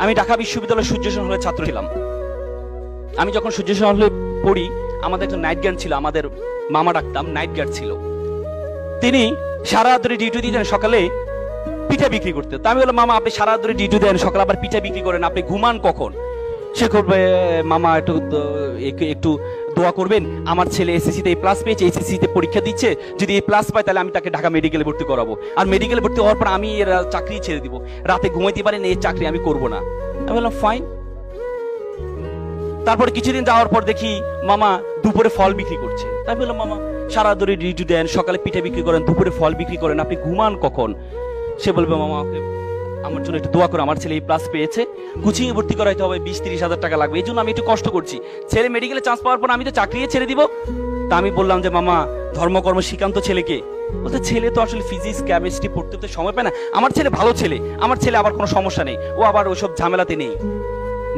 আমি ঢাকা বিশ্ববিদ্যালয়ের সূর্যসেন হলের ছাত্র ছিলাম। আমি যখন সূর্যসেন হলে পড়ি, আমাদের একটা নাইট গার্ড ছিল, আমাদের মামা ডাকতাম, নাইট গার্ড ছিল। তিনি সারা রাত ধরে ডিউটি দিতেন, সকালে পিঠা বিক্রি করতে। তা আমি বললাম, মামা আপনি সারা রাত ধরে ডিউটি দেন, সকালে আবার পিঠা বিক্রি করেন, আপনি ঘুমান কখন? সে করবে, মামা একটু দোয়া করবেন, আমার ছেলে এসএসসিতে এ প্লাস পেয়েছে, এসএসসিতে পরীক্ষা দিচ্ছে, যদি এ প্লাস পায় তাহলে আমি তাকে ঢাকা মেডিকেলে ভর্তি করাবো, আর মেডিকেলে ভর্তি হওয়ার পর আমি এর চাকরি ছেড়ে দিব, রাতে ঘুমাইতে পারেন, এই চাকরি আমি করব না। আমি বললাম ফাইন। তারপরে কিছুদিন যাওয়ার পর দেখি মামা দুপুরে ফল বিক্রি করছে। তাই বললাম, মামা সারা ধরে ডিউটি দেন, সকালে পিঠা বিক্রি করেন, দুপুরে ফল বিক্রি করেন, আপনি ঘুমান কখন? সে বলবে, মামা আমার জন্য একটু দোয়া করো, আমার ছেলে এই প্লাস পেয়েছে, কোচিং এ ভর্তি করাইতে হবে, 20-30 হাজার টাকা লাগবে, এই জন্য আমি একটু কষ্ট করছি, ছেলে মেডিকেলে চান্স পাওয়ার পর আমি তো চাকরি ছেড়ে দিব। তা আমি বললাম যে, মামা ধর্মকর্ম শিখান্ত ছেলেকে। বলতে, ছেলে তো আসলে ফিজিক্স কেমিস্ট্রি পড়তে তো সময় পায় না, আমার ছেলে ভালো ছেলে, আমার ছেলে আবার কোনো সমস্যা নেই, ও আবার ওইসব ঝামেলাতে নেই।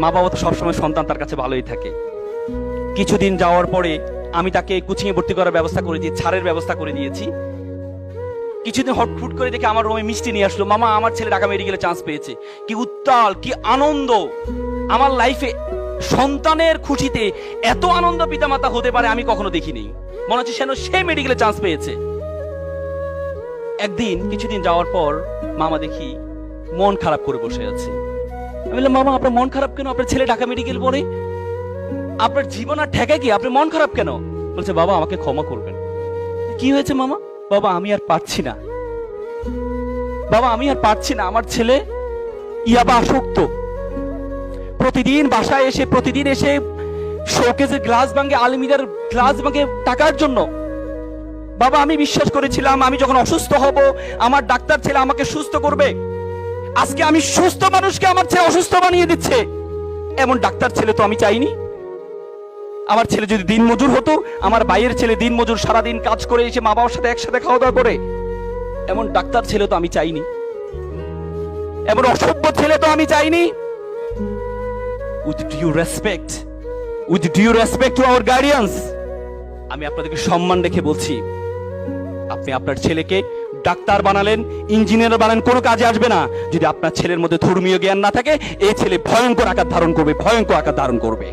মা বাবা তো সবসময় সন্তান তার কাছে ভালোই থাকে। কিছুদিন যাওয়ার পরে আমি তাকে কোচিং এ ভর্তি করার ব্যবস্থা করে দিয়ে, ছাড়ের ব্যবস্থা করে দিয়েছি। কিছুদিন হটফুট করে দেখে আমার রুমে মিষ্টি নিয়ে আসলো, মামা আমার ছেলে ঢাকা মেডিকেলে চান্স পেয়েছে। কি উত্তাল, কি আনন্দ! আমার লাইফে সন্তানের খুশিতে এত আনন্দ পিতামাতা হতে পারে আমি কখনো দেখিনি। মনে হচ্ছে যেন সে মেডিকেলে চান্স পেয়েছে। একদিন কিছুদিন যাওয়ার পর মামা দেখি মন খারাপ করে বসে আছে। আমি বললাম, মামা আপনার মন খারাপ কেন? আপনার ছেলে ঢাকা মেডিকেল পড়ে, আপনার জীবন আর ঠেকে কি, আপনি মন খারাপ কেন? বলছে, বাবা আমাকে ক্ষমা করবেন। কি হয়েছে মামা? বাবা আমি আর পারছি না, বাবা আমি আর পারছি না, আমার ছেলে ইয়াবা আসক্ত, প্রতিদিন বাসায় এসে, প্রতিদিন এসে শোকেজের গ্লাস ভাঙে, আলমিরার গ্লাস ভাঙে টাকার জন্য। বাবা আমি বিশ্বাস করেছিলাম আমি যখন অসুস্থ হব আমার ডাক্তার ছেলে আমাকে সুস্থ করবে, আজকে আমি সুস্থ মানুষকে আমার ছেলে অসুস্থ বানিয়ে দিচ্ছে। এমন ডাক্তার ছেলে তো আমি চাইনি। আমার ছেলে যদি দিন মজুর হতো, আমার ভাইয়ের ছেলে দিন মজুর, সারাদিন কাজ করে এসে মা বাবার সাথে একসাথে খাওয়া দাওয়া করে, এমন ডাক্তার ছেলে তো আমি চাইনি, এমন অসভ্য ছেলে তো আমি চাইনি। With due respect to our guardians, আমি আপনাদেরকে সম্মান রেখে বলছি, আপনি আপনার ছেলেকে ডাক্তার বানালেন, ইঞ্জিনিয়ার বানালেন, কোনো কাজে আসবে না যদি আপনার ছেলের মধ্যে ধর্মীয় জ্ঞান না থাকে। এই ছেলে ভয়ঙ্কর আকার ধারণ করবে, ভয়ঙ্কর আকার ধারণ করবে।